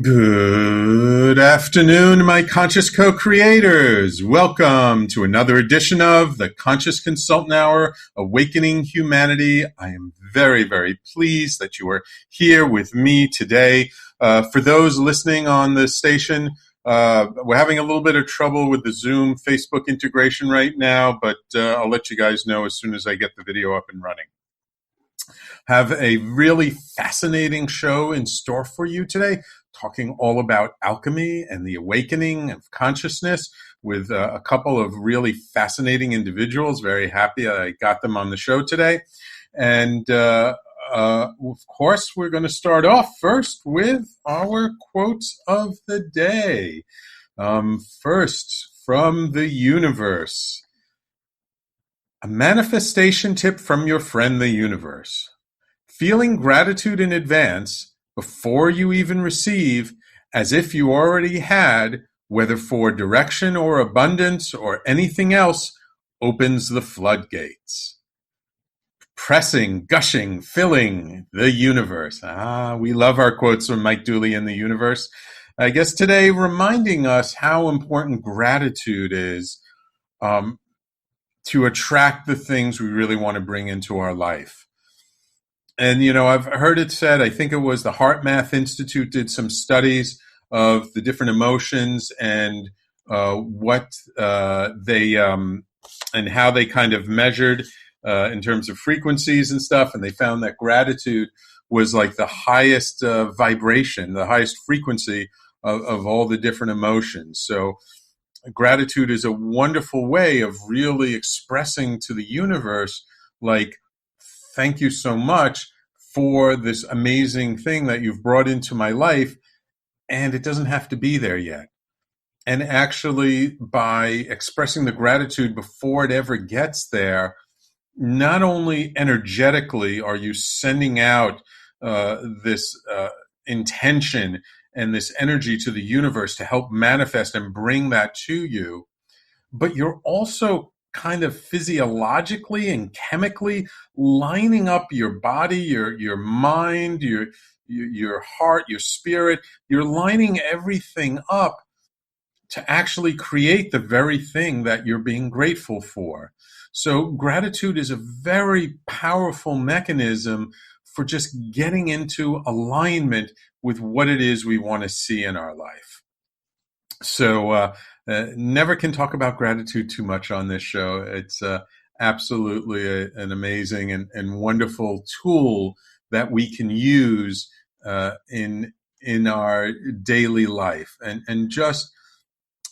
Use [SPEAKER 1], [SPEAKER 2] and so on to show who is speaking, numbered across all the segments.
[SPEAKER 1] Good afternoon, my conscious co-creators. Welcome to another edition of the Conscious Consultant Hour, Awakening Humanity. I am very, very pleased that you are here with me today. For those listening on the station, we're having a little bit of trouble with the Zoom Facebook integration right now, but I'll let you guys know as soon as I get the video up and running. Have a really fascinating show in store for you today, talking all about alchemy and the awakening of consciousness with a couple of really fascinating individuals. Very happy I got them on the show today. And of course, we're going to start off first with our quotes of the day. First, from the universe. A manifestation tip from your friend, the universe. Feeling gratitude in advance before you even receive, as if you already had, whether for direction or abundance or anything else, opens the floodgates. Pressing, gushing, filling the universe. We love our quotes from Mike Dooley in the universe. I guess today reminding us how important gratitude is to attract the things we really want to bring into our life. And, I've heard it said, I think it was the Heart Math Institute did some studies of the different emotions and what they and how they kind of measured in terms of frequencies and stuff. And they found that gratitude was like the highest vibration, the highest frequency of all the different emotions. So gratitude is a wonderful way of really expressing to the universe, like, thank you so much for this amazing thing that you've brought into my life, and it doesn't have to be there yet. And actually, by expressing the gratitude before it ever gets there, not only energetically are you sending out this intention and this energy to the universe to help manifest and bring that to you, but you're also kind of physiologically and chemically lining up your body, your mind, your heart, your spirit. You're lining everything up to actually create the very thing that you're being grateful for. So gratitude is a very powerful mechanism for just getting into alignment with what it is we want to see in our life. So never can talk about gratitude too much on this show. It's absolutely an amazing and wonderful tool that we can use in our daily life. And just,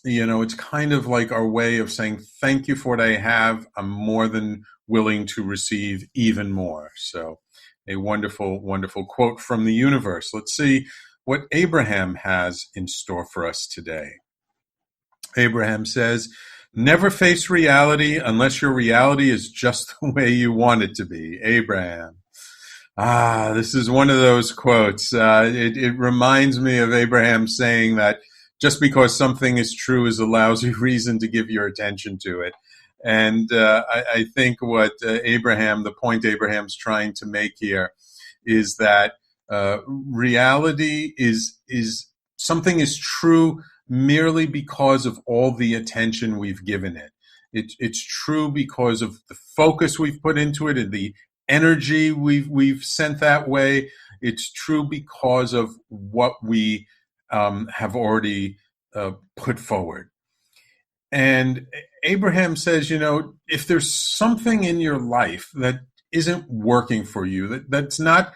[SPEAKER 1] it's kind of like our way of saying, thank you for what I have. I'm more than willing to receive even more. So a wonderful, wonderful quote from the universe. Let's see what Abraham has in store for us today. Abraham says, never face reality unless your reality is just the way you want it to be. Abraham. This is one of those quotes. It reminds me of Abraham saying that just because something is true is a lousy reason to give your attention to it. And I think what the point Abraham's trying to make here is that reality is something is true merely because of all the attention we've given it. It's true because of the focus we've put into it and the energy we've sent that way. It's true because of what we have already put forward. And Abraham says, if there's something in your life that isn't working for you, that's not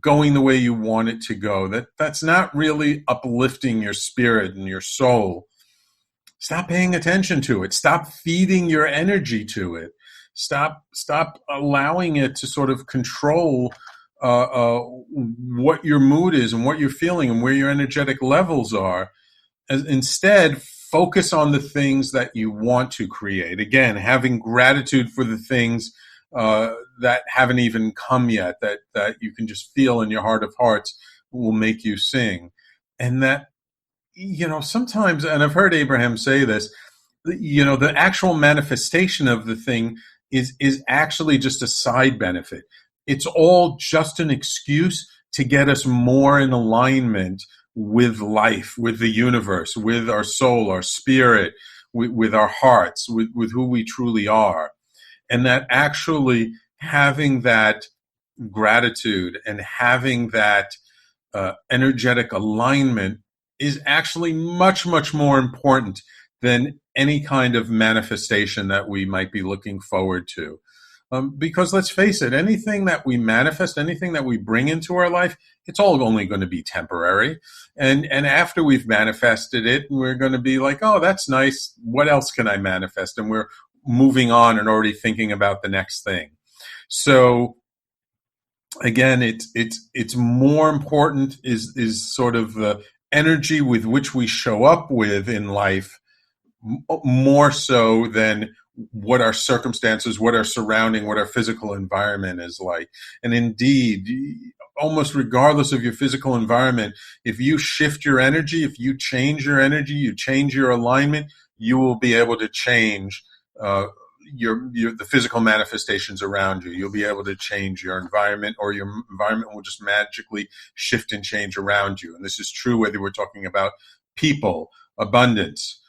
[SPEAKER 1] going the way you want it to go, that's not really uplifting your spirit and your soul, stop paying attention to it. Stop feeding your energy to it. Stop allowing it to sort of control what your mood is and what you're feeling and where your energetic levels are. Instead, focus on the things that you want to create. Again, having gratitude for the things that haven't even come yet, that you can just feel in your heart of hearts will make you sing. And that, sometimes, and I've heard Abraham say this, the actual manifestation of the thing is actually just a side benefit. It's all just an excuse to get us more in alignment with life, with the universe, with our soul, our spirit, with our hearts, with who we truly are. And that actually having that gratitude and having that energetic alignment is actually much, much more important than any kind of manifestation that we might be looking forward to. Because let's face it, anything that we manifest, anything that we bring into our life, it's all only going to be temporary. And after we've manifested it, we're going to be like, oh, that's nice. What else can I manifest? And we're moving on and already thinking about the next thing. So again, it's more important is sort of the energy with which we show up with in life, more so than what our circumstances, what our surrounding, what our physical environment is like. And indeed, almost regardless of your physical environment, if you shift your energy, if you change your energy, you change your alignment, you will be able to change the physical manifestations around you. You'll be able to change your environment, or your environment will just magically shift and change around you. And this is true whether we're talking about people, abundance,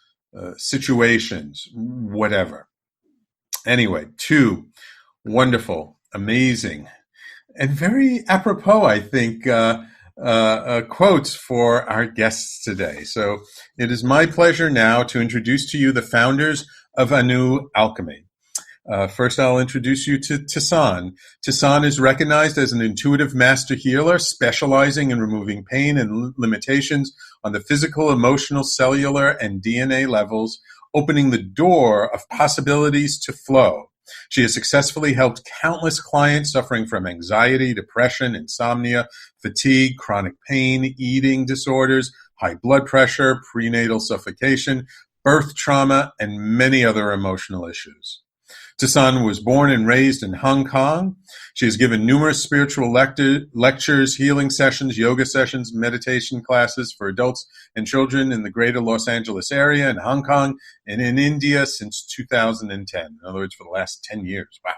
[SPEAKER 1] situations, whatever. Anyway, 2 wonderful, amazing, and very apropos, I think, quotes for our guests today. So it is my pleasure now to introduce to you the founders of Anu Alchemy. First, I'll introduce you to Tison. Tison is recognized as an intuitive master healer, specializing in removing pain and limitations on the physical, emotional, cellular, and DNA levels, opening the door of possibilities to flow. She has successfully helped countless clients suffering from anxiety, depression, insomnia, fatigue, chronic pain, eating disorders, high blood pressure, prenatal suffocation, birth trauma, and many other emotional issues. Tison was born and raised in Hong Kong. She has given numerous spiritual lectures, healing sessions, yoga sessions, meditation classes for adults and children in the greater Los Angeles area, in Hong Kong, and in India since 2010. In other words, for the last 10 years. Wow.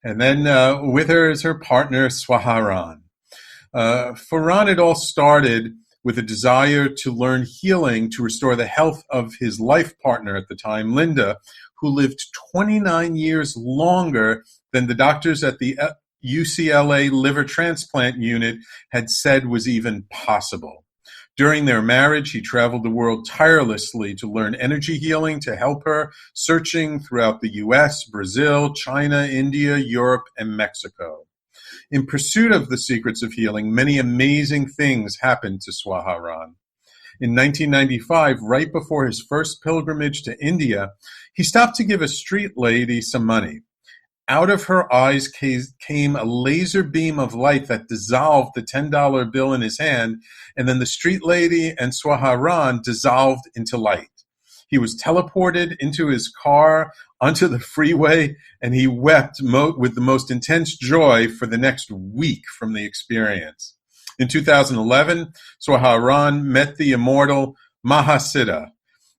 [SPEAKER 1] And then with her is her partner, Swaha Ron. For Ron, it all started with a desire to learn healing to restore the health of his life partner at the time, Linda, who lived 29 years longer than the doctors at the UCLA liver transplant unit had said was even possible. During their marriage, he traveled the world tirelessly to learn energy healing to help her, searching throughout the US, Brazil, China, India, Europe, and Mexico. In pursuit of the secrets of healing, many amazing things happened to Swaha Ron. In 1995, right before his first pilgrimage to India, he stopped to give a street lady some money. Out of her eyes came a laser beam of light that dissolved the $10 bill in his hand, and then the street lady and Swaha Ron dissolved into light. He was teleported into his car onto the freeway, and he wept with the most intense joy for the next week from the experience. In 2011, Swaha Ron met the immortal Mahasiddha.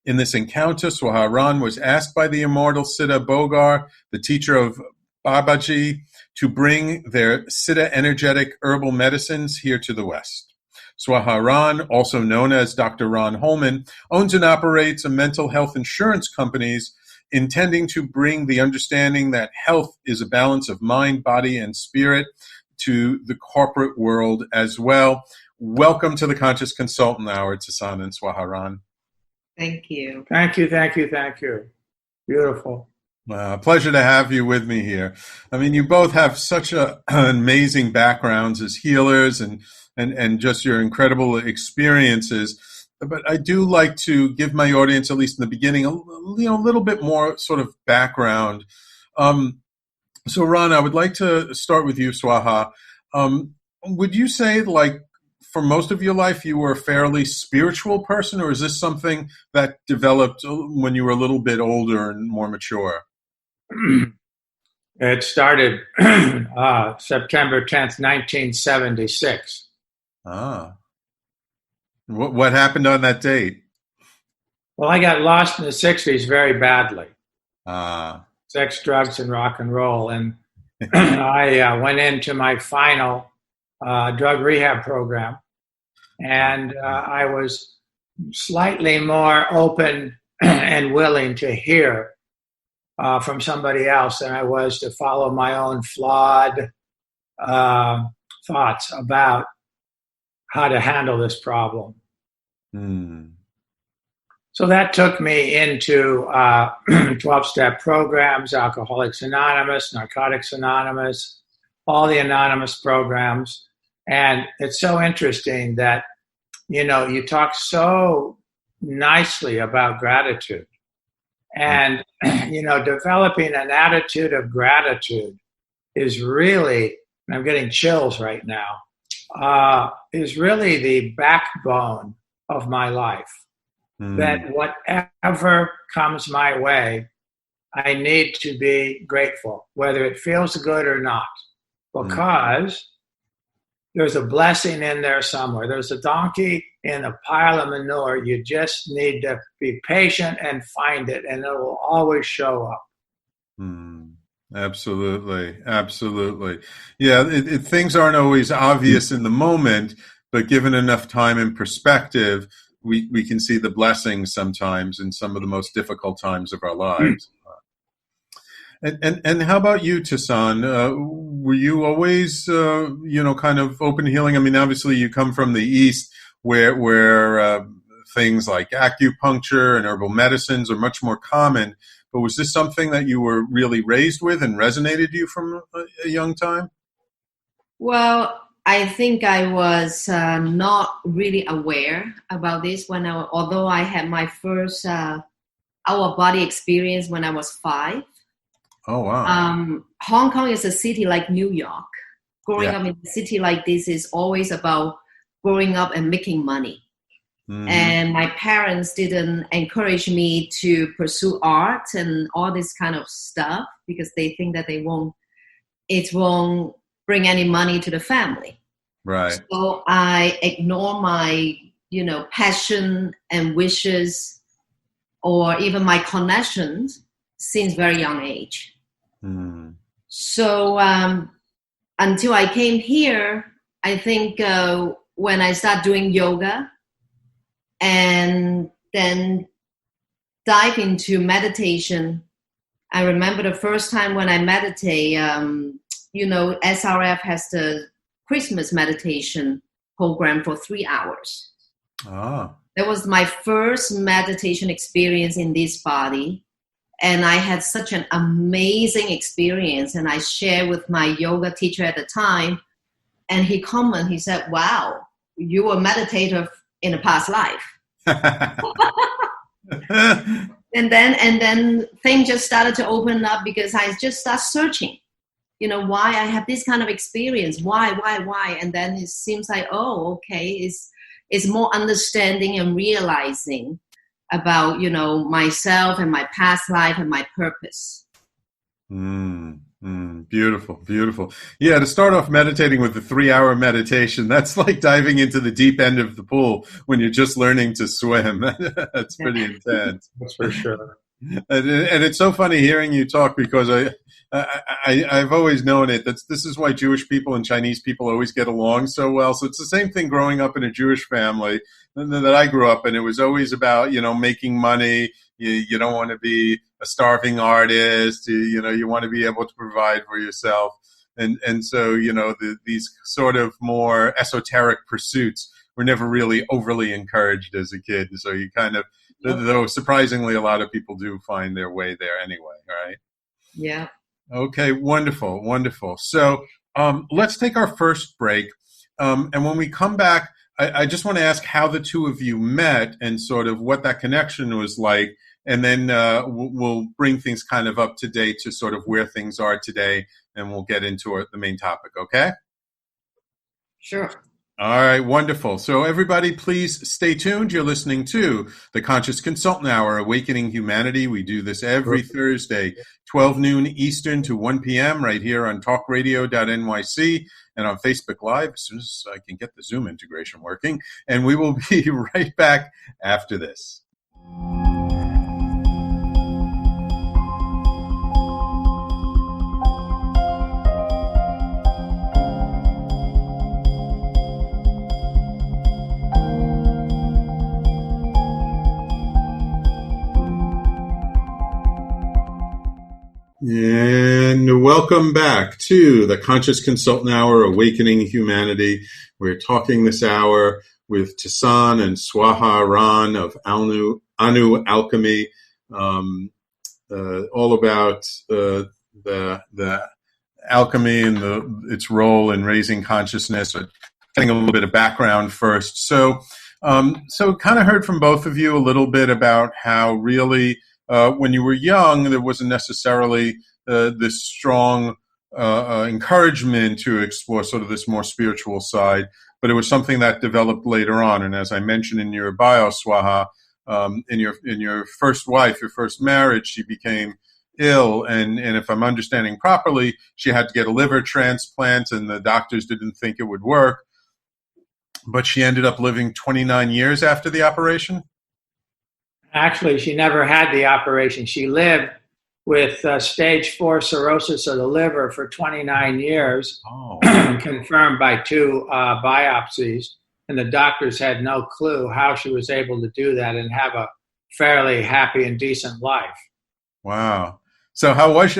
[SPEAKER 1] In this encounter, Swaha Ron was asked by the immortal Siddha Bogar, the teacher of Babaji, to bring their Siddha energetic herbal medicines here to the West. Swaha Ron, also known as Dr. Ron Holman, owns and operates a mental health insurance company intending to bring the understanding that health is a balance of mind, body, and spirit to the corporate world as well. Welcome to the Conscious Consultant Hour, Tison and Swaha Ron.
[SPEAKER 2] Thank you.
[SPEAKER 3] Thank you, thank you, thank you. Beautiful.
[SPEAKER 1] Pleasure to have you with me here. I mean, you both have such amazing backgrounds as healers and just your incredible experiences. But I do like to give my audience, at least in the beginning, a little bit more sort of background. So, Ron, I would like to start with you, Swaha. Would you say, like, for most of your life, you were a fairly spiritual person, or is this something that developed when you were a little bit older and more mature?
[SPEAKER 3] It started September 10th, 1976.
[SPEAKER 1] Ah. What happened on that date?
[SPEAKER 3] Well, I got lost in the 60s very badly.
[SPEAKER 1] Ah.
[SPEAKER 3] Sex, drugs, and rock and roll. And I went into my final drug rehab program. And I was slightly more open and willing to hear from somebody else than I was to follow my own flawed thoughts about how to handle this problem.
[SPEAKER 1] Mm.
[SPEAKER 3] So that took me into 12-step programs, Alcoholics Anonymous, Narcotics Anonymous, all the anonymous programs. And it's so interesting that, you talk so nicely about gratitude. And, developing an attitude of gratitude is really, and I'm getting chills right now, is really the backbone of my life. That whatever comes my way, I need to be grateful, whether it feels good or not, because there's a blessing in there somewhere. There's a donkey in a pile of manure. You just need to be patient and find it, and it will always show up.
[SPEAKER 1] Absolutely. Yeah, things aren't always obvious in the moment, but given enough time and perspective, we can see the blessings sometimes in some of the most difficult times of our lives. And how about you, Tison? Were you always, kind of open to healing? I mean, obviously you come from the East where things like acupuncture and herbal medicines are much more common. But was this something that you were really raised with and resonated you from a young time?
[SPEAKER 4] Well, I think I was not really aware about this although I had my first out-of-body experience when I was 5.
[SPEAKER 1] Oh, wow.
[SPEAKER 4] Hong Kong is a city like New York. Growing up in a city like this is always about growing up and making money. And my parents didn't encourage me to pursue art and all this kind of stuff because they think that it won't bring any money to the family.
[SPEAKER 1] Right.
[SPEAKER 4] So I ignore my, passion and wishes or even my connections since very young age. So until I came here, I think when I started doing yoga and then dive into meditation, I remember the first time when I meditate, SRF has the Christmas meditation program for 3 hours. That was my first meditation experience in this body. And I had such an amazing experience. And I shared with my yoga teacher at the time. And he said, wow, you were a meditator in a past life. And then things just started to open up because I just started searching, why I have this kind of experience. Why? And then it seems like, oh, okay, it's more understanding and realizing about, myself and my past life and my purpose.
[SPEAKER 1] Beautiful. Yeah, to start off meditating with the 3-hour meditation, that's like diving into the deep end of the pool when you're just learning to swim. That's pretty intense.
[SPEAKER 3] That's for sure.
[SPEAKER 1] And it's so funny hearing you talk because I've always known it. This is why Jewish people and Chinese people always get along so well. So it's the same thing growing up in a Jewish family that I grew up in. It was always about, making money. You don't want to be a starving artist. You want to be able to provide for yourself. And so, these sort of more esoteric pursuits were never really overly encouraged as a kid. So you kind of, though surprisingly, a lot of people do find their way there anyway, right?
[SPEAKER 4] Yeah.
[SPEAKER 1] Okay, wonderful. So let's take our first break. And when we come back, I just want to ask how the two of you met and sort of what that connection was like. And then we'll bring things kind of up to date to sort of where things are today. And we'll get into the main topic, okay?
[SPEAKER 4] Sure.
[SPEAKER 1] All right, wonderful. So everybody, please stay tuned. You're listening to the Conscious Consultant Hour, Awakening Humanity. We do this every Thursday, 12 noon Eastern to 1 p.m. right here on talkradio.nyc and on Facebook Live as soon as I can get the Zoom integration working. And we will be right back after this. And welcome back to the Conscious Consultant Hour, Awakening Humanity. We're talking this hour with Tison and Swaha Ron of Anu Alchemy, all about the alchemy and its role in raising consciousness. Getting a little bit of background first. So kind of heard from both of you a little bit about how really when you were young, there wasn't necessarily this strong encouragement to explore sort of this more spiritual side, but it was something that developed later on. And as I mentioned in your bio, Swaha, in your first wife, your first marriage, she became ill, and if I'm understanding properly, she had to get a liver transplant, and the doctors didn't think it would work. But she ended up living 29 years after the operation?
[SPEAKER 3] Actually, she never had the operation. She lived with stage 4 cirrhosis of the liver for 29 years, confirmed by 2 biopsies. And the doctors had no clue how she was able to do that and have a fairly happy and decent life.
[SPEAKER 1] Wow. So how was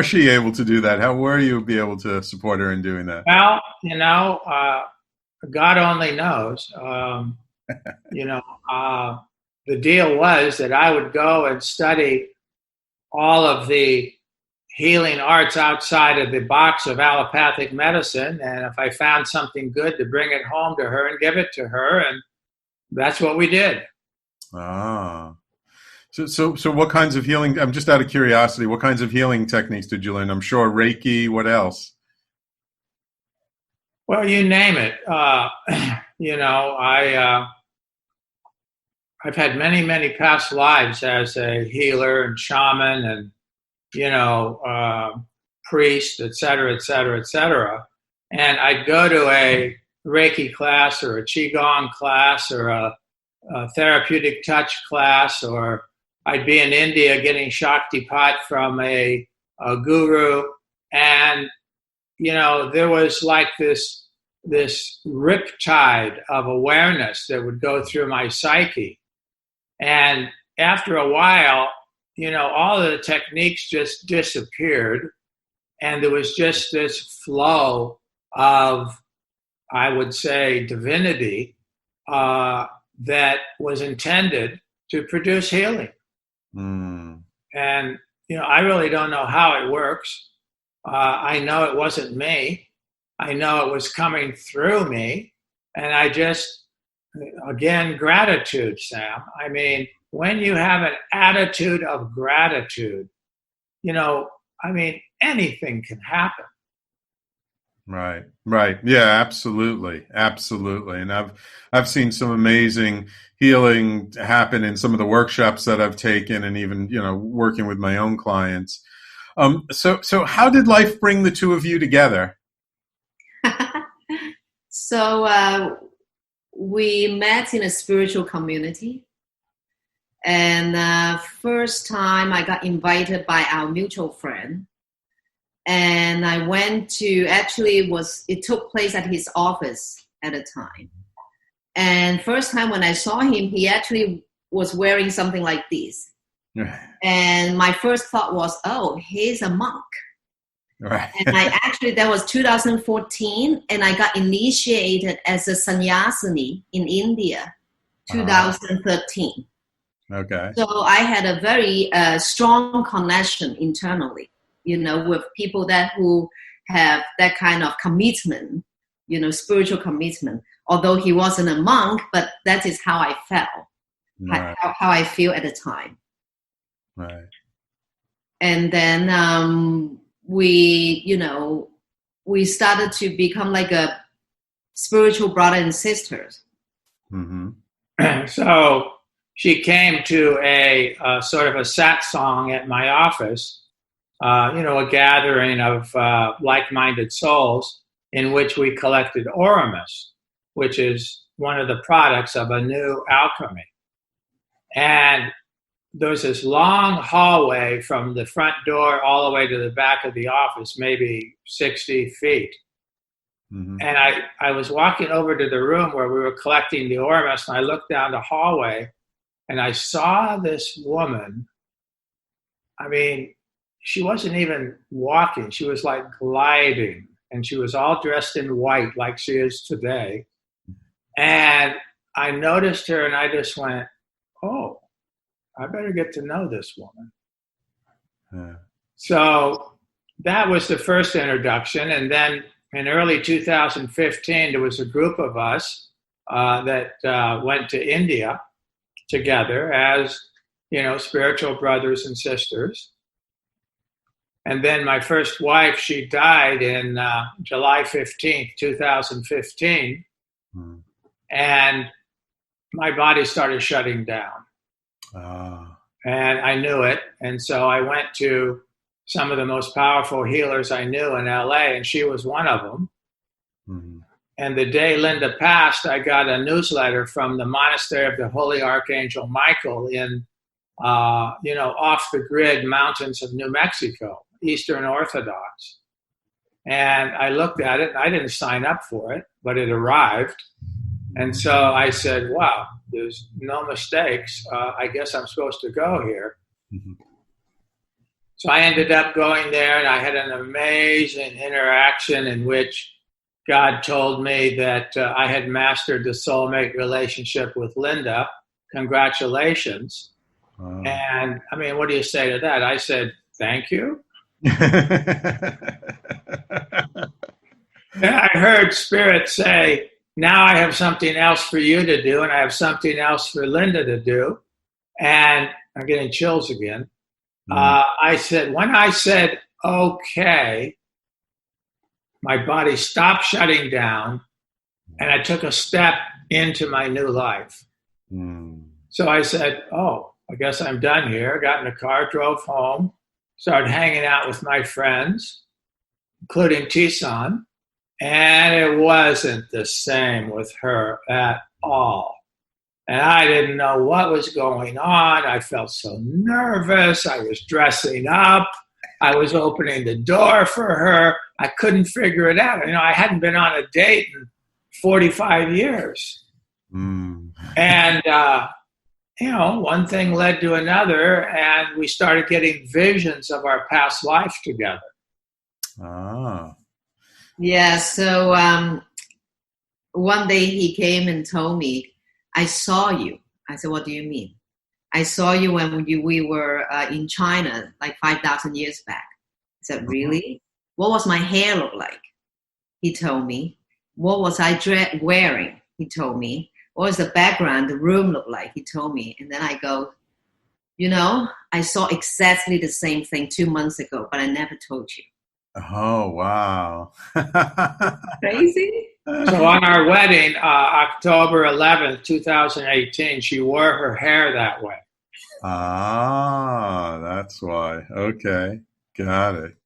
[SPEAKER 1] she able to do that? How were you be able to support her in doing that?
[SPEAKER 3] Well, God only knows. The deal was that I would go and study all of the healing arts outside of the box of allopathic medicine, and if I found something good, to bring it home to her and give it to her, and that's what we did.
[SPEAKER 1] Ah. So what kinds of healing, I'm just out of curiosity, what kinds of healing techniques did you learn? I'm sure Reiki, what else?
[SPEAKER 3] Well, you name it. I've had many, many past lives as a healer and shaman and, priest, et cetera, et cetera, et cetera. And I'd go to a Reiki class or a Qigong class or a therapeutic touch class, or I'd be in India getting Shaktipat from a guru. And, there was like this riptide of awareness that would go through my psyche. And after a while, all of the techniques just disappeared. And there was just this flow of, I would say, divinity that was intended to produce healing.
[SPEAKER 1] Mm.
[SPEAKER 3] And, I really don't know how it works. I know it wasn't me. I know it was coming through me. And I just, again, gratitude, Sam. I mean, when you have an attitude of gratitude, anything can happen.
[SPEAKER 1] Right. Yeah, absolutely. And I've seen some amazing healing happen in some of the workshops that I've taken, and even, working with my own clients. So how did life bring the two of you together?
[SPEAKER 4] So we met in a spiritual community. And first time I got invited by our mutual friend. And I went to, it took place at his office at the time. And first time when I saw him, he actually was wearing something like this. And my first thought was, oh, he's a monk.
[SPEAKER 1] Right.
[SPEAKER 4] And that was 2014, and I got initiated as a sannyasini in India, 2013.
[SPEAKER 1] Okay.
[SPEAKER 4] So I had a very strong connection internally, with people who have that kind of commitment, spiritual commitment. Although he wasn't a monk, but that is how I felt,
[SPEAKER 1] right.
[SPEAKER 4] how I feel at the time.
[SPEAKER 1] Right.
[SPEAKER 4] And then we started to become like a spiritual brother and sisters.
[SPEAKER 1] Mm-hmm.
[SPEAKER 3] So she came to a sort of a satsang at my office, a gathering of like-minded souls in which we collected Oramus, which is one of the products of a new alchemy. And there was this long hallway from the front door all the way to the back of the office, maybe 60 feet. Mm-hmm. And I was walking over to the room where we were collecting the Oramus, and I looked down the hallway, and I saw this woman. I mean, she wasn't even walking. She was like gliding, and she was all dressed in white like she is today. And I noticed her, and I just went, oh, I better get to know this woman.
[SPEAKER 1] Yeah.
[SPEAKER 3] So that was the first introduction. And then in early 2015, there was a group of us that went to India together as, spiritual brothers and sisters. And then my first wife, she died in July 15th, 2015.
[SPEAKER 1] Hmm.
[SPEAKER 3] And my body started shutting down. And I knew it. And so I went to some of the most powerful healers I knew in LA, and she was one of them.
[SPEAKER 1] Mm-hmm.
[SPEAKER 3] And the day Linda passed, I got a newsletter from the Monastery of the Holy Archangel Michael in, off the grid mountains of New Mexico, Eastern Orthodox. And I looked at it, and I didn't sign up for it, but it arrived. And so I said, wow, there's no mistakes. I guess I'm supposed to go here.
[SPEAKER 1] Mm-hmm.
[SPEAKER 3] So I ended up going there, and I had an amazing interaction in which God told me that I had mastered the soulmate relationship with Linda. Congratulations.
[SPEAKER 1] Wow.
[SPEAKER 3] And I mean, what do you say to that? I said, thank you. Then I heard Spirit say, now I have something else for you to do, and I have something else for Linda to do. And I'm getting chills again. I said, when I said, okay, my body stopped shutting down, and I took a step into my new life. So I said, oh, I guess I'm done here. Got in the car, drove home, started hanging out with my friends, including Tison. And it wasn't the same with her at all. And I didn't know what was going on. I felt so nervous. I was dressing up. I was opening the door for her. I couldn't figure it out. I hadn't been on a date in 45 years. And, one thing led to another, and we started getting visions of our past life together.
[SPEAKER 4] Yeah, so one day he came and told me, I saw you. I said, what do you mean? I saw you when we were in China, like 5,000 years back. I said, really? What was my hair look like? He told me. What was I wearing? He told me. What was the background, the room look like? He told me. And then I go, I saw exactly the same thing 2 months ago, but I never told you.
[SPEAKER 1] Oh, wow.
[SPEAKER 4] Crazy?
[SPEAKER 3] So on our wedding, October 11th, 2018, she wore her hair that way.
[SPEAKER 1] That's why. Okay. Got it.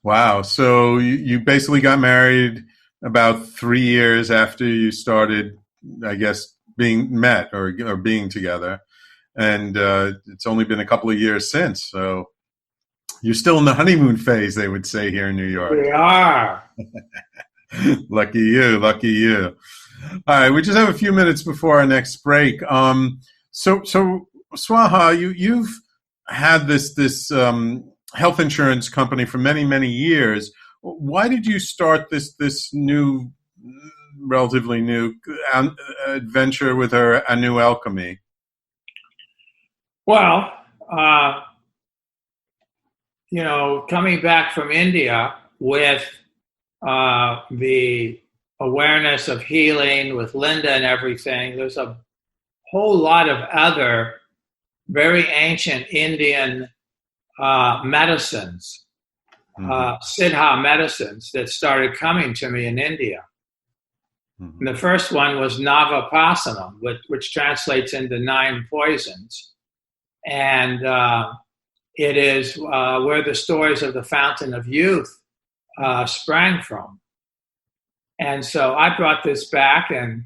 [SPEAKER 1] Wow. So you basically got married about 3 years after you started, I guess, being met or being together. And it's only been a couple of years since. So you're still in the honeymoon phase, they would say here in New York.
[SPEAKER 3] We are.
[SPEAKER 1] Lucky you. All right, we just have a few minutes before our next break. So Swaha, you've had this health insurance company for many, many years. Why did you start this new, relatively new adventure with her, a new Alchemy?
[SPEAKER 3] Well, coming back from India with the awareness of healing with Linda and everything, there's a whole lot of other very ancient Indian medicines, Siddha medicines that started coming to me in India. And the first one was Navapasanam, which translates into 9 poisons. And it is where the stories of the Fountain of Youth sprang from. And so I brought this back, and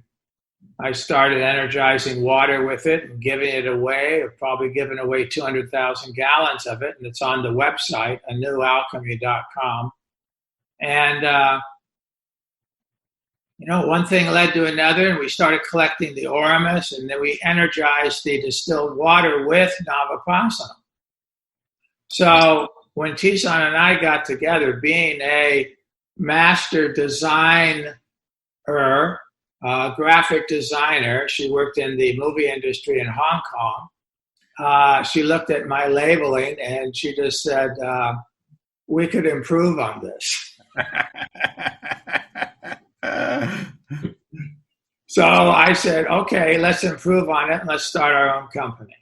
[SPEAKER 3] I started energizing water with it and giving it away. I've probably given away 200,000 gallons of it, and it's on the website, anewalchemy.com. And, one thing led to another, and we started collecting the Oramus, and then we energized the distilled water with Navapasanam. So when Tison and I got together, being a master designer, graphic designer, she worked in the movie industry in Hong Kong. She looked at my labeling and she just said, we could improve on this. So I said, okay, let's improve on it and let's start our own company.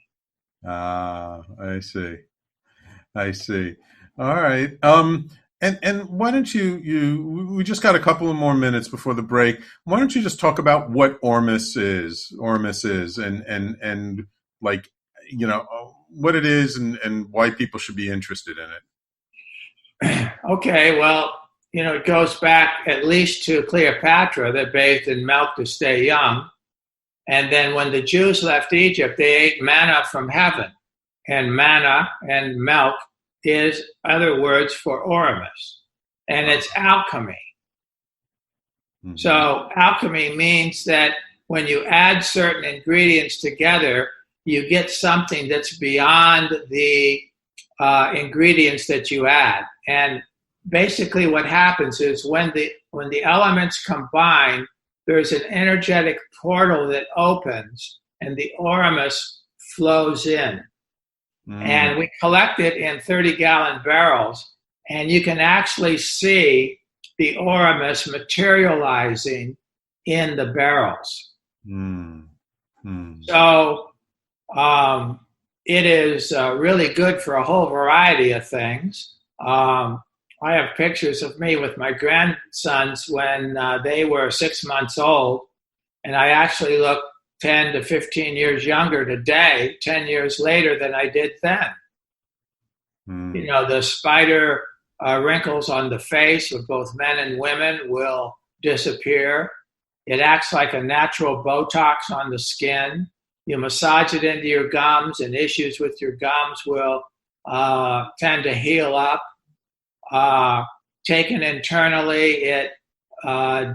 [SPEAKER 1] I see. All right. And why don't we just got a couple of more minutes before the break. Why don't you just talk about what Ormus is and like, what it is and why people should be interested in it?
[SPEAKER 3] Okay, well, it goes back at least to Cleopatra that bathed in milk to stay young. And then when the Jews left Egypt, they ate manna from heaven. And manna and milk is other words for Ormus. And it's alchemy. Mm-hmm. So alchemy means that when you add certain ingredients together, you get something that's beyond the ingredients that you add. And basically what happens is when the elements combine, there's an energetic portal that opens and the Ormus flows in. And we collect it in 30-gallon barrels, and you can actually see the Ormus materializing in the barrels. So it is really good for a whole variety of things. I have pictures of me with my grandsons when they were 6 months old, and I actually look 10 to 15 years younger today, 10 years later than I did then. The spider wrinkles on the face of both men and women will disappear. It acts like a natural Botox on the skin. You massage it into your gums, and issues with your gums will tend to heal up. Taken internally, it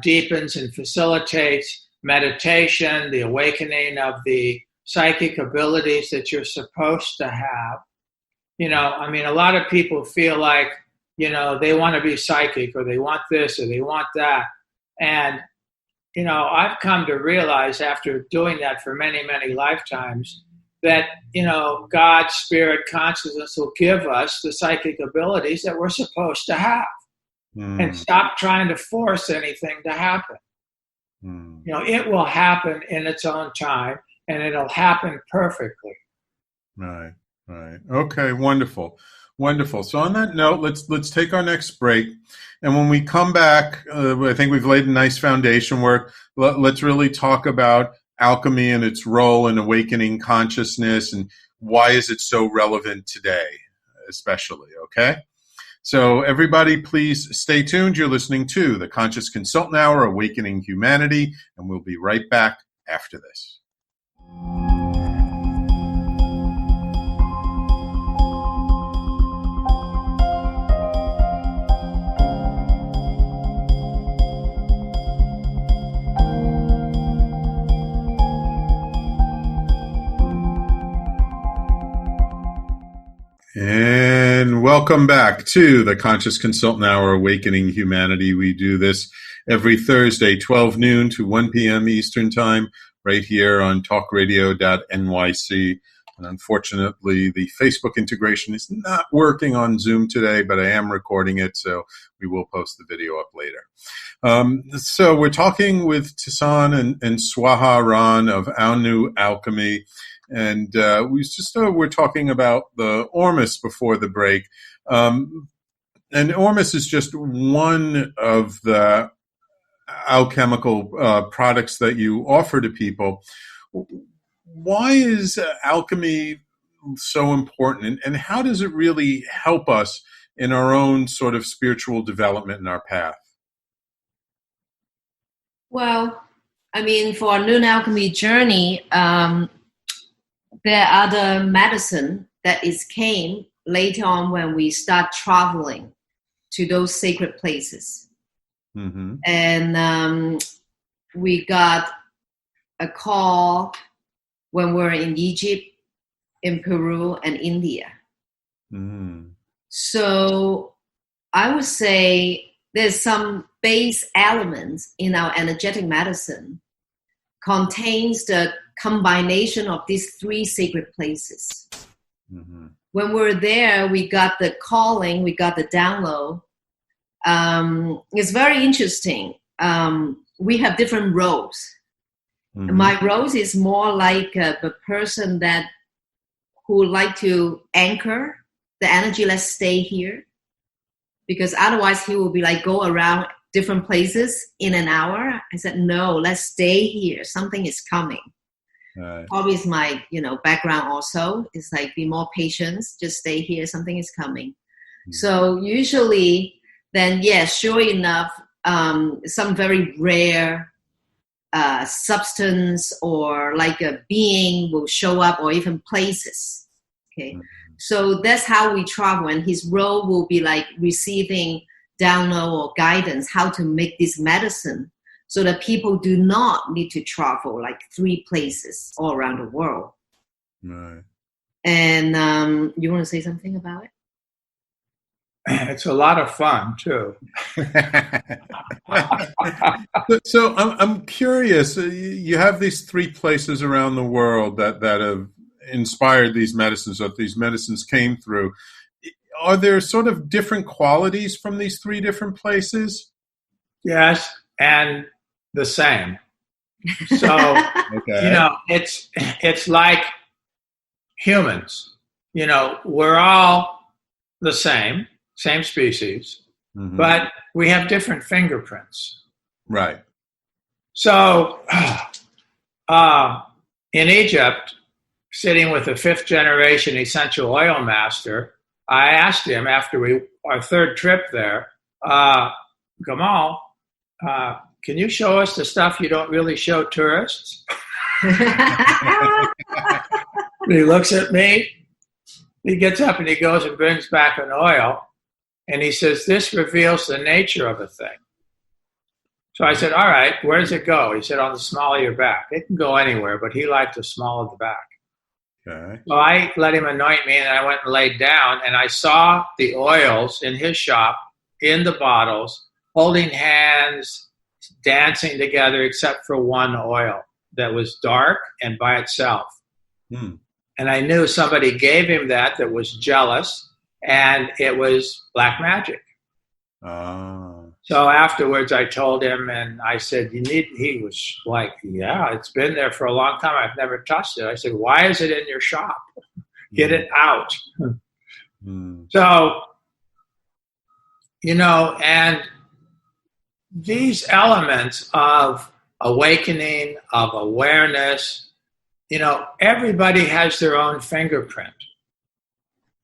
[SPEAKER 3] deepens and facilitates meditation, the awakening of the psychic abilities that you're supposed to have. A lot of people feel like, they want to be psychic or they want this or they want that. And, I've come to realize after doing that for many, many lifetimes that, God, spirit, consciousness will give us the psychic abilities that we're supposed to have and stop trying to force anything to happen. It will happen in its own time, and it'll happen perfectly.
[SPEAKER 1] Right. Okay, wonderful. So on that note, let's take our next break, and when we come back, I think we've laid a nice foundation work. Let's really talk about alchemy and its role in awakening consciousness, and why is it so relevant today, especially. Okay. So everybody, please stay tuned. You're listening to the Conscious Consultant Hour, Awakening Humanity, and we'll be right back after this. And welcome back to the Conscious Consultant Hour, Awakening Humanity. We do this every Thursday, 12 noon to 1 p.m. Eastern Time, right here on talkradio.nyc. And unfortunately, the Facebook integration is not working on Zoom today, but I am recording it, so we will post the video up later. So we're talking with Tison and Swaha Ron of Our New Alchemy. And we're talking about the Ormus before the break. And Ormus is just one of the alchemical products that you offer to people. Why is alchemy so important, and how does it really help us in our own sort of spiritual development in our path?
[SPEAKER 4] Well, for our new alchemy journey, there are the medicine that came later on when we start traveling to those sacred places. Mm-hmm. And we got a call when we were in Egypt, in Peru, and India.
[SPEAKER 1] Mm.
[SPEAKER 4] So I would say there's some base elements in our energetic medicine contains the combination of these three sacred places.
[SPEAKER 1] Mm-hmm.
[SPEAKER 4] When we're there, we got the calling, we got the download. It's very interesting. We have different roles.
[SPEAKER 1] Mm-hmm.
[SPEAKER 4] My role is more like the person that who like to anchor the energy. Let's stay here, because otherwise he will be like go around different places in an hour. I said, no, let's stay here. Something is coming.
[SPEAKER 1] Right.
[SPEAKER 4] Obviously, my background also is like be more patient. Just stay here. Something is coming. Mm-hmm. So usually, then sure enough, some very rare substance or like a being will show up, or even places. Okay, mm-hmm. So that's how we travel, and his role will be like receiving download or guidance how to make this medicine, so that people do not need to travel like 3 places all around the world.
[SPEAKER 1] Right.
[SPEAKER 4] And you want to say something about it?
[SPEAKER 3] It's a lot of fun too.
[SPEAKER 1] So I'm curious. You have these 3 places around the world that have inspired these medicines, that these medicines came through. Are there sort of different qualities from these 3 different places?
[SPEAKER 3] Yes, and the same. So
[SPEAKER 1] okay.
[SPEAKER 3] it's like humans. We're all the same species, mm-hmm. but we have different fingerprints.
[SPEAKER 1] Right.
[SPEAKER 3] So in Egypt, sitting with a 5th generation essential oil master, I asked him after our 3rd trip there, Gamal, can you show us the stuff you don't really show tourists? He looks at me, he gets up and he goes and brings back an oil, and he says, this reveals the nature of a thing. So I said, all right, where does it go? He said, on the small of your back. It can go anywhere, but he liked the small of the back.
[SPEAKER 1] Okay.
[SPEAKER 3] So I let him anoint me, and I went and laid down, and I saw the oils in his shop, in the bottles, holding hands, dancing together, except for one oil that was dark and by itself. Hmm. And I knew somebody gave him that was jealous, and it was black magic. So afterwards I told him, and I said, he was like, yeah, it's been there for a long time. I've never touched it. I said, why is it in your shop? Get it out. So, and these elements of awakening, of awareness, everybody has their own fingerprint.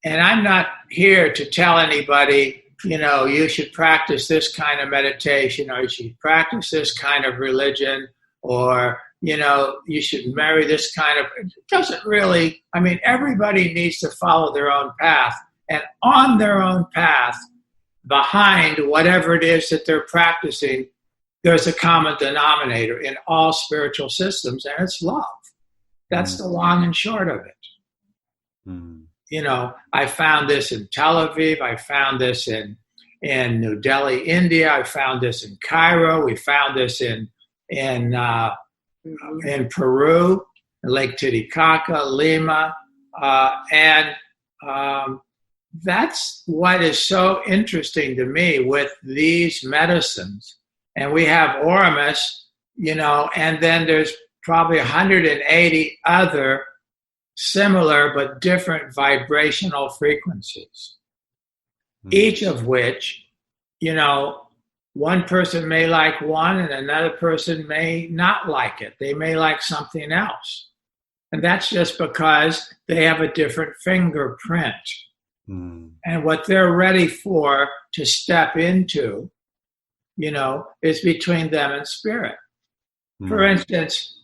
[SPEAKER 3] And I'm not here to tell anybody, you should practice this kind of meditation, or you should practice this kind of religion, or, you should marry this kind of, it doesn't really, everybody needs to follow their own path. And on their own path, behind whatever it is that they're practicing, there's a common denominator in all spiritual systems, and it's love. That's the long and short of it. Mm. I found this in Tel Aviv. I found this in New Delhi, India. I found this in Cairo. We found this in Peru, Lake Titicaca, Lima, and that's what is so interesting to me with these medicines. And we have Oramus, and then there's probably 180 other similar but different vibrational frequencies, each of which, one person may like one and another person may not like it. They may like something else. And that's just because they have a different fingerprint. And what they're ready for to step into, is between them and spirit. For instance,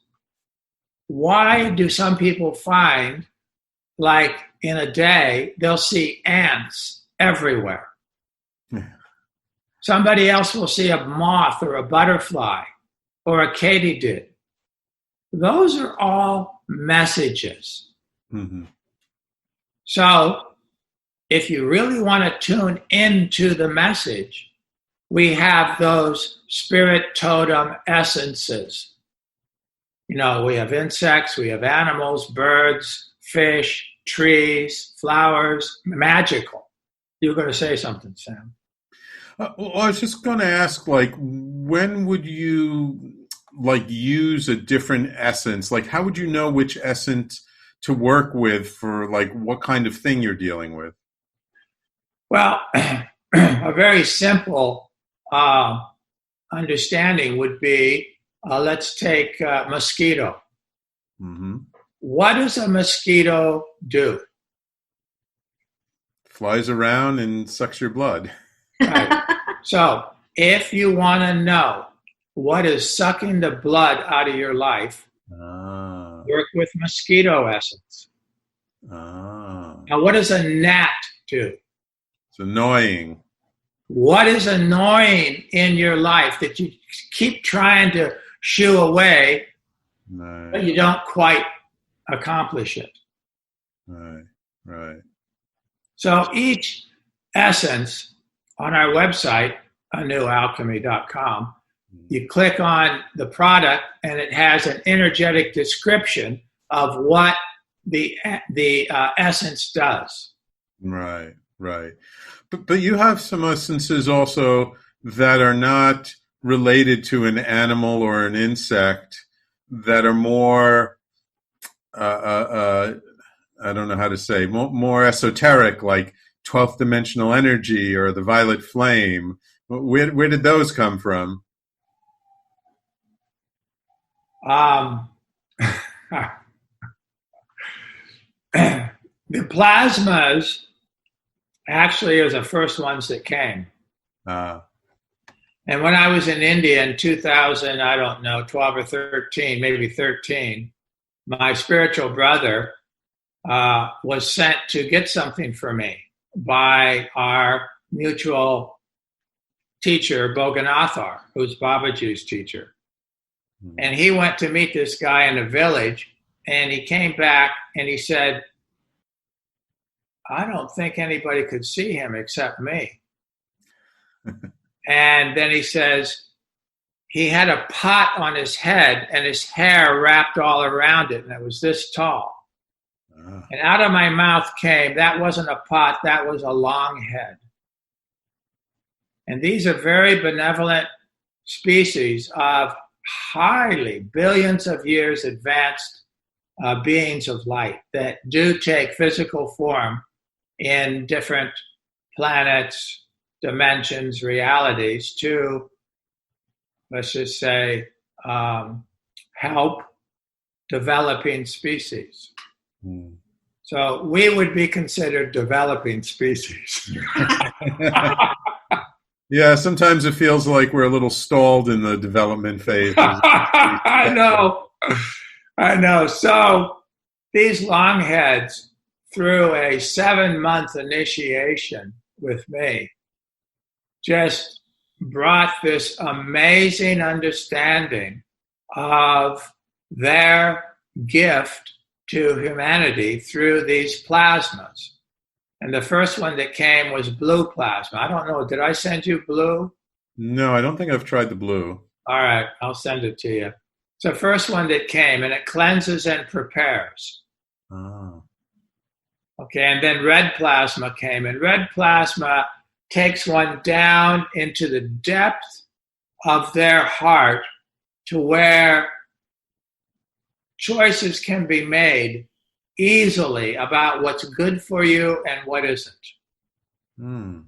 [SPEAKER 3] why do some people find, like in a day, they'll see ants everywhere? Somebody else will see a moth or a butterfly or a katydid. Those are all messages. Mm-hmm. So if you really want to tune into the message, we have those spirit totem essences. You know, we have insects, we have animals, birds, fish, trees, flowers, magical. You were going to say something, Sam.
[SPEAKER 1] Well, I was just going to ask, like, when would you use a different essence? Like, how would you know which essence to work with for like what kind of thing you're dealing with?
[SPEAKER 3] Well, a very simple understanding would be, let's take mosquito.
[SPEAKER 1] Mm-hmm.
[SPEAKER 3] What does a mosquito do?
[SPEAKER 1] Flies around and sucks your blood.
[SPEAKER 3] Right. So if you want to know what is sucking the blood out of your life, work with mosquito essence. Now, what does a gnat do?
[SPEAKER 1] It's annoying.
[SPEAKER 3] What is annoying in your life that you keep trying to shoo away,
[SPEAKER 1] Right.
[SPEAKER 3] but you don't quite accomplish it?
[SPEAKER 1] Right.
[SPEAKER 3] So each essence on our website, anewalchemy.com, you click on the product and it has an energetic description of what the essence does.
[SPEAKER 1] Right. But you have some essences also that are not related to an animal or an insect, that are more, I don't know how to say, more esoteric, like 12th dimensional energy or the violet flame. Where did those come from?
[SPEAKER 3] The plasmas actually are the first ones that came. And when I was in India in 2000, I don't know, 12 or 13, maybe 13, my spiritual brother was sent to get something for me by our mutual teacher, Boganathar, who's Babaji's teacher. And he went to meet this guy in a village, and he came back and he said, I don't think anybody could see him except me. And then he says, he had a pot on his head and his hair wrapped all around it, and it was this tall. And out of my mouth came, that wasn't a pot, that was a long head. And these are very benevolent species of highly, billions of years advanced beings of light that do take physical form in different planets, dimensions, realities to, let's just say, help developing species. So we would be considered developing species.
[SPEAKER 1] Yeah, sometimes it feels like we're a little stalled in the development phase.
[SPEAKER 3] I know. So these longheads, through a 7-month initiation with me, just brought this amazing understanding of their gift to humanity through these plasmas. And the first one that came was blue plasma. I don't know, did I send you blue?
[SPEAKER 1] No, I don't think I've tried the blue.
[SPEAKER 3] All right, I'll send it to you. It's the first one that came, and it cleanses and prepares. Okay, and then red plasma came, and red plasma takes one down into the depth of their heart to where choices can be made easily about what's good for you and what isn't.
[SPEAKER 1] Nice.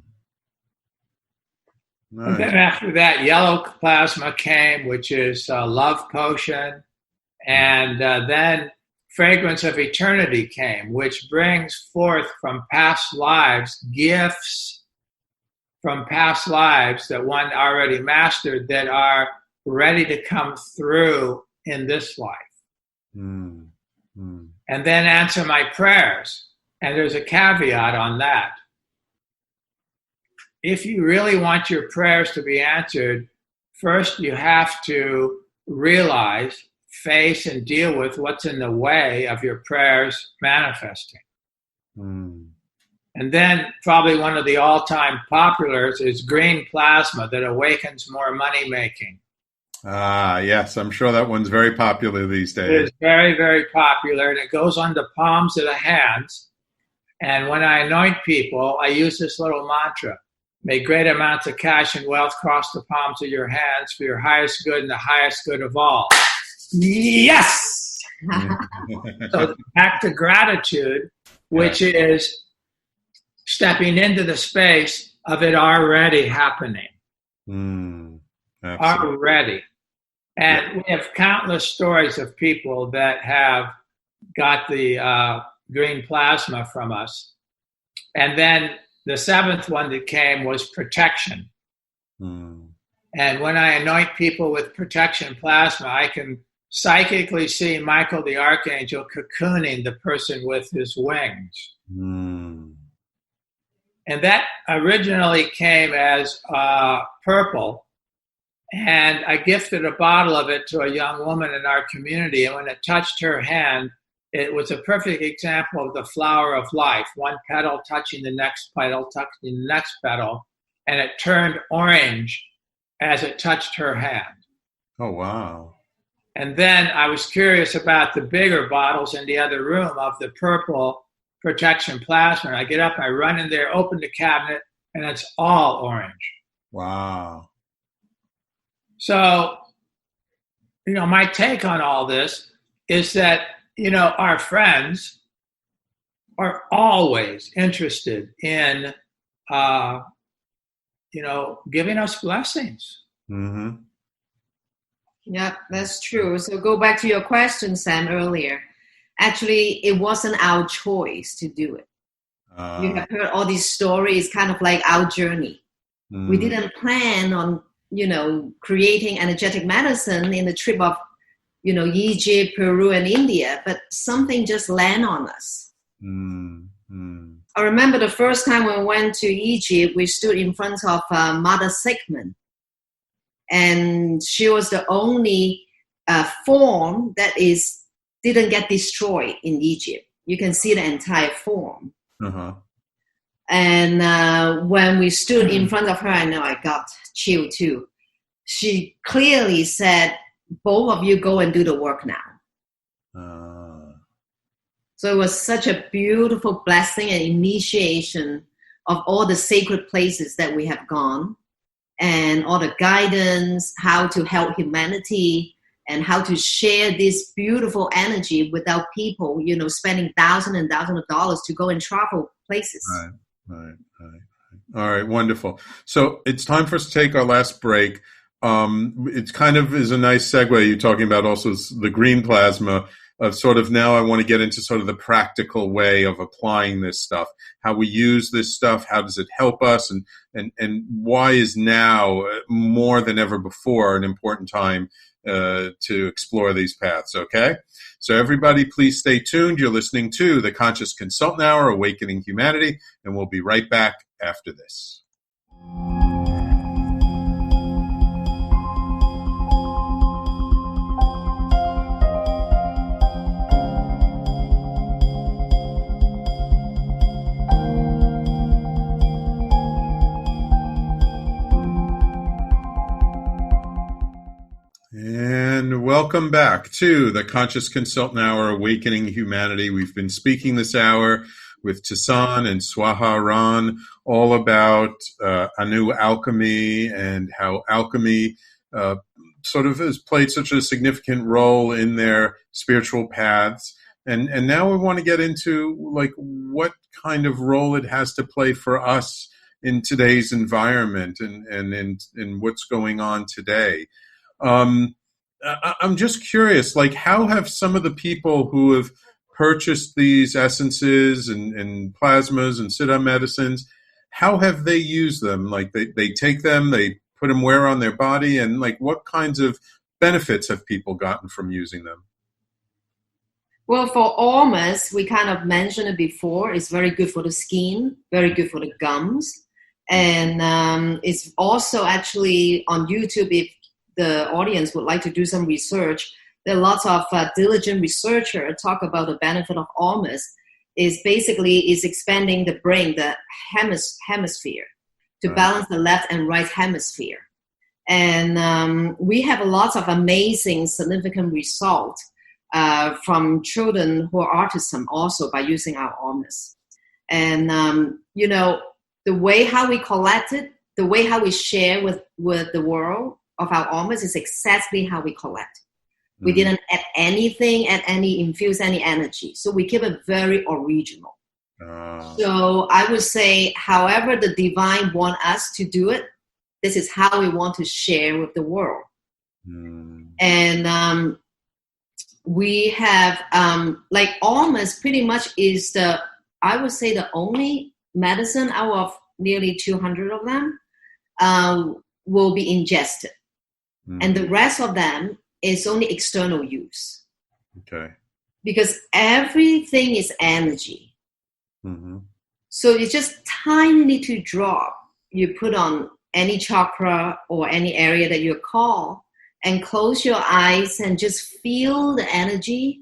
[SPEAKER 3] And then after that, yellow plasma came, which is love potion. And then fragrance of eternity came, which brings forth from past lives gifts from past lives that one already mastered that are ready to come through in this life. And then answer my prayers. And there's a caveat on that. If you really want your prayers to be answered, first you have to realize, face, and deal with what's in the way of your prayers manifesting. And then probably one of the all-time populars is green plasma that awakens more money making.
[SPEAKER 1] Ah, yes, I'm sure that one's very popular these
[SPEAKER 3] It
[SPEAKER 1] days.
[SPEAKER 3] is very, very popular, and it goes on the palms of the hands. And when I anoint people, I use this little mantra: may great amounts of cash and wealth cross the palms of your hands for your highest good and the highest good of all. Yes! So the act of gratitude, which is stepping into the space of it already happening. Already. And we have countless stories of people that have got the green plasma from us. And then the seventh one that came was protection. And when I anoint people with protection plasma, I can psychically see Michael the Archangel cocooning the person with his wings. And that originally came as purple. And I gifted a bottle of it to a young woman in our community. And when it touched her hand, it was a perfect example of the flower of life. One petal touching the next petal, touching the next petal. And it turned orange as it touched her hand.
[SPEAKER 1] Oh, wow.
[SPEAKER 3] And then I was curious about the bigger bottles in the other room of the purple protection plasma. And I get up, I run in there, open the cabinet, and it's all orange.
[SPEAKER 1] Wow.
[SPEAKER 3] So, my take on all this is that, our friends are always interested in, giving us blessings.
[SPEAKER 1] Mm-hmm.
[SPEAKER 4] Yeah, that's true. So go back to your question, Sam, earlier. Actually, it wasn't our choice to do it. You have heard all these stories, kind of like our journey. We didn't plan on, creating energetic medicine in the trip of, Egypt, Peru, and India, but something just landed on us. I remember the first time we went to Egypt, we stood in front of Mother Sigmund. And she was the only form that didn't get destroyed in Egypt. You can see the entire form.
[SPEAKER 1] Uh-huh.
[SPEAKER 4] And when we stood in front of her, I know I got chill too. She clearly said, both of you go and do the work now. So it was such a beautiful blessing and initiation of all the sacred places that we have gone, and all the guidance, how to help humanity, and how to share this beautiful energy without people, spending thousands and thousands of dollars to go and travel places.
[SPEAKER 1] Right. All right, wonderful. So it's time for us to take our last break. It kind of is a nice segue. You're talking about also the green plasma of sort of, now I want to get into sort of the practical way of applying this stuff, how we use this stuff, how does it help us, and why is now more than ever before an important time to explore these paths, okay? So everybody, please stay tuned. You're listening to the Conscious Consultant Hour, Awakening Humanity, and we'll be right back after this. And welcome back to the Conscious Consultant Hour, Awakening Humanity. We've been speaking this hour with Tison and Swaha Ron all about Anu Alchemy and how alchemy sort of has played such a significant role in their spiritual paths. And now we want to get into like what kind of role it has to play for us in today's environment and in what's going on today. I'm just curious, like, how have some of the people who have purchased these essences and plasmas and siddha medicines, how have they used them? Like, they take them, they put them where on their body, and like, what kinds of benefits have people gotten from using them?
[SPEAKER 4] Well, for almas, we kind of mentioned it before, it's very good for the skin, very good for the gums. And it's also actually on YouTube, if the audience would like to do some research, there are lots of diligent researchers talk about the benefit of almas. is expanding the brain, the hemisphere, to balance the left and right hemisphere. And we have lots of amazing, significant results from children who are autism also by using our almonds. And, the way how we collect it, the way how we share with the world of our almonds is exactly how we collect. We didn't add anything, infuse any energy. So we keep it very original. So I would say, however the divine want us to do it, this is how we want to share with the world. And we have, almonds pretty much is I would say the only medicine out of nearly 200 of them will be ingested. And the rest of them is only external use.
[SPEAKER 1] Okay.
[SPEAKER 4] Because everything is energy. So it's just tiny little drop you put on any chakra or any area that you call, and close your eyes and just feel the energy,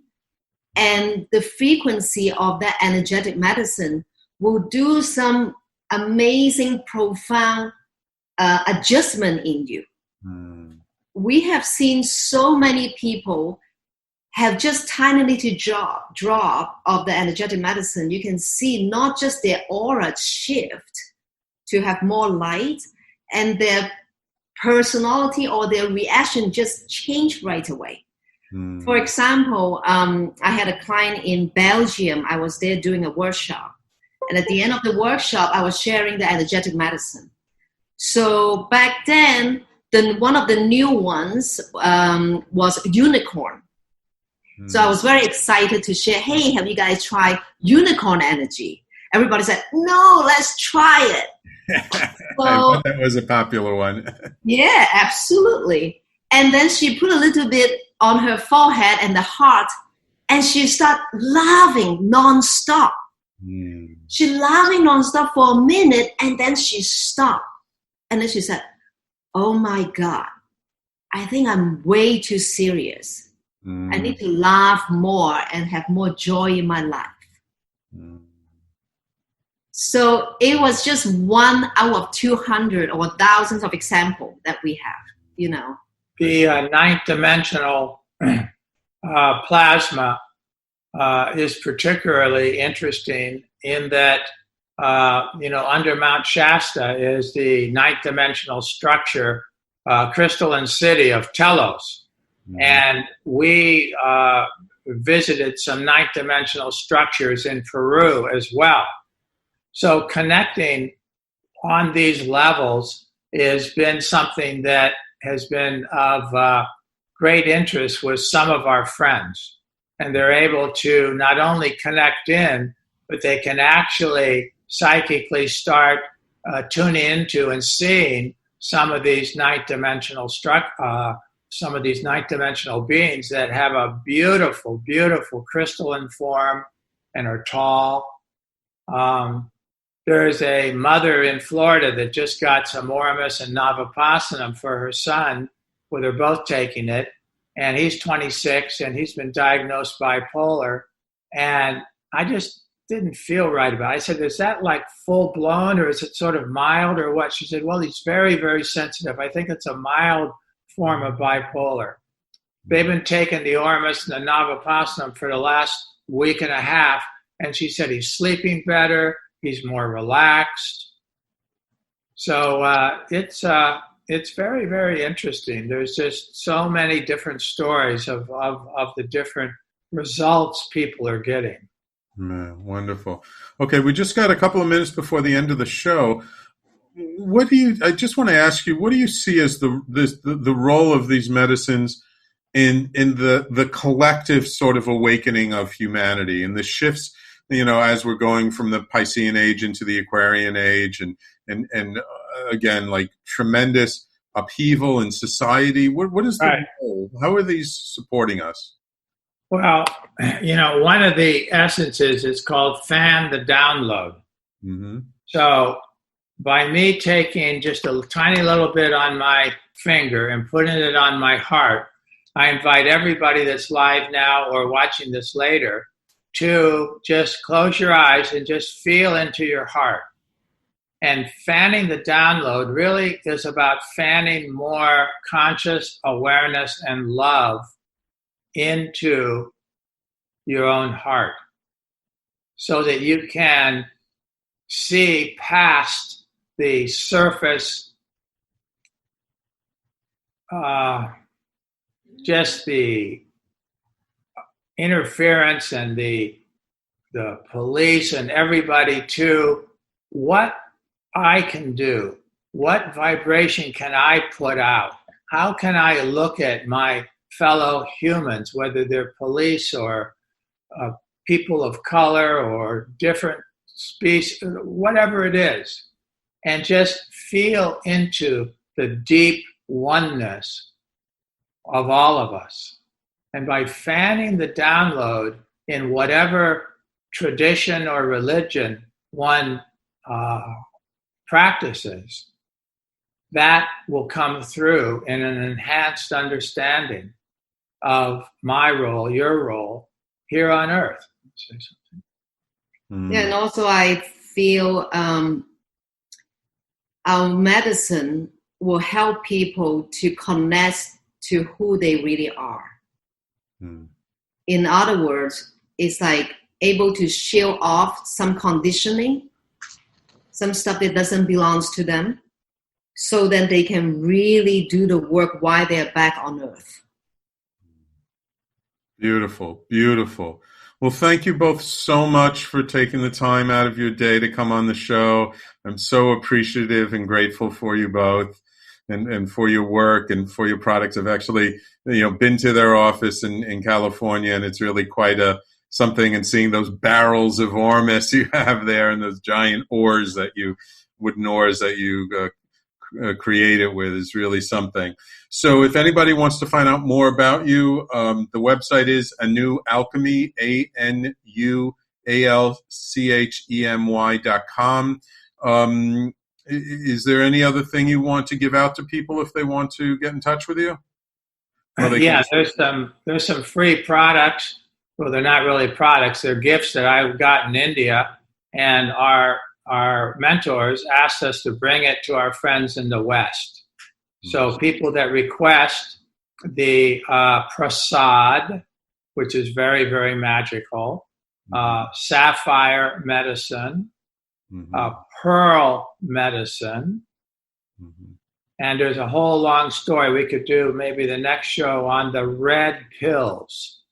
[SPEAKER 4] and the frequency of that energetic medicine will do some amazing, profound adjustment in you. We have seen so many people have just tiny little drop of the energetic medicine. You can see not just their aura shift to have more light, and their personality or their reaction just change right away. For example, I had a client in Belgium. I was there doing a workshop. And at the end of the workshop, I was sharing the energetic medicine. So back then, one of the new ones was unicorn. So I was very excited to share, hey, have you guys tried unicorn energy? Everybody said, no, let's try it. So,
[SPEAKER 1] I bet that was a popular one.
[SPEAKER 4] Yeah, absolutely. And then she put a little bit on her forehead and the heart, and she started laughing nonstop. She laughing nonstop for a minute, and then she stopped. And then she said, oh my God, I think I'm way too serious. I need to laugh more and have more joy in my life. So it was just one out of 200 or thousands of examples that we have,
[SPEAKER 3] The ninth dimensional plasma is particularly interesting in that, under Mount Shasta is the ninth dimensional structure, crystalline city of Telos. And we visited some ninth dimensional structures in Peru as well. So connecting on these levels has been something that has been of great interest with some of our friends. And they're able to not only connect in, but they can actually psychically start tuning into and seeing some of these ninth dimensional beings that have a beautiful, beautiful crystalline form and are tall. There's a mother in Florida that just got some Oramus and Navapassanam for her son, where they're both taking it. And he's 26 and he's been diagnosed bipolar. And I just didn't feel right about it. I said, is that like full blown or is it sort of mild or what? She said, well, he's very, very sensitive. I think it's a mild form of bipolar. They've been taking the Oramus and the Navapassanam for the last week and a half. And she said he's sleeping better. He's more relaxed. So it's very, very interesting. There's just so many different stories of the different results people are getting.
[SPEAKER 1] Man, wonderful. Okay, we just got a couple of minutes before the end of the show. I just want to ask you, what do you see as the role of these medicines in the collective sort of awakening of humanity and the shifts, as we're going from the Piscean age into the Aquarian age and again, like tremendous upheaval in society? What is the role? How are these supporting us?
[SPEAKER 3] Well, one of the essences is called fan the download. So by me taking just a tiny little bit on my finger and putting it on my heart, I invite everybody that's live now or watching this later to just close your eyes and just feel into your heart. And fanning the download really is about fanning more conscious awareness and love into your own heart so that you can see past the surface, just the interference and the police and everybody, to what I can do. What vibration can I put out? How can I look at my fellow humans, whether they're police or people of color or different species, whatever it is, and just feel into the deep oneness of all of us. And by fanning the download in whatever tradition or religion one practices, that will come through in an enhanced understanding of my role, your role here on earth. Say something.
[SPEAKER 4] Yeah, and also I feel our medicine will help people to connect to who they really are. In other words, it's like able to shield off some conditioning, some stuff that doesn't belong to them, so then they can really do the work while they're back on earth.
[SPEAKER 1] Beautiful, beautiful. Well, thank you both so much for taking the time out of your day to come on the show. I'm so appreciative and grateful for you both and for your work and for your products. I've actually, been to their office in California, and it's really quite something, and seeing those barrels of ormus you have there and those giant wooden oars that you create it with is really something. So if anybody wants to find out more about you, the website is Anu Alchemy, ANUALCHEMY.com. Is there any other thing you want to give out to people if they want to get in touch with you?
[SPEAKER 3] Yeah, there's some free products. Well, they're not really products. They're gifts that I got in India, and our mentors asked us to bring it to our friends in the West. So people that request the prasad, which is very, very magical, sapphire medicine, pearl medicine, and there's a whole long story. We could do maybe the next show on the red pills.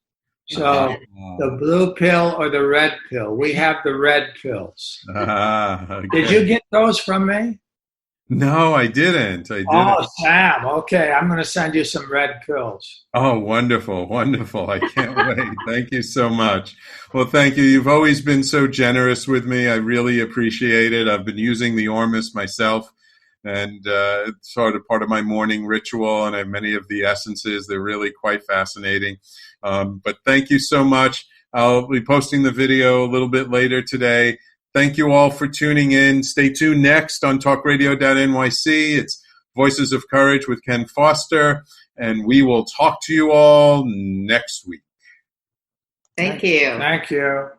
[SPEAKER 3] So the blue pill or the red pill. We have the red pills.
[SPEAKER 1] Okay.
[SPEAKER 3] Did you get those from me?
[SPEAKER 1] No, I didn't.
[SPEAKER 3] Oh, Sam. Okay, I'm going to send you some red pills.
[SPEAKER 1] Oh, wonderful, wonderful. I can't wait. Thank you so much. Well, thank you. You've always been so generous with me. I really appreciate it. I've been using the ormus myself, and it's sort of part of my morning ritual, and I have many of the essences. They're really quite fascinating. But thank you so much. I'll be posting the video a little bit later today. Thank you all for tuning in. Stay tuned next on talkradio.nyc. It's Voices of Courage with Ken Foster, and we will talk to you all next week.
[SPEAKER 4] Thank you.
[SPEAKER 3] Thank you.